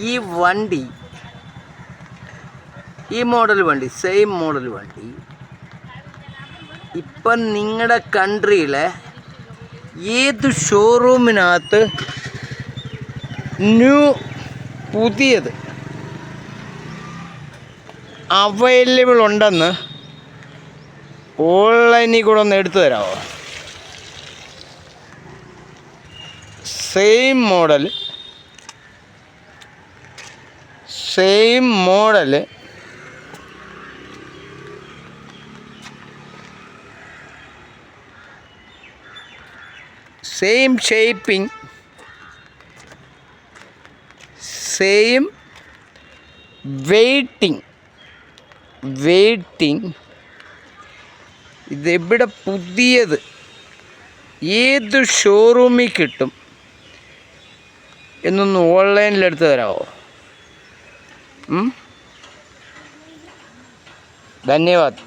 ഈ വണ്ടി, ഈ മോഡൽ വണ്ടി, സെയിം മോഡൽ വണ്ടി ഇപ്പം നിങ്ങളുടെ കൺട്രിയിലെ ഏത് ഷോറൂമിനകത്ത് പുതിയത് അവൈലബിൾ ഉണ്ടെന്ന് ഓൺലൈനിൽ കൂടെ ഒന്ന് എടുത്തു തരാമോ? Same model same shaping, same weighting. ഇതെവിടെ പുതിയത് ഏത് ഷോറൂമിൽ കിട്ടും എന്നൊന്ന് ഓൺലൈനിൽ എടുത്ത് തരാമോ? ധന്യവാദ്.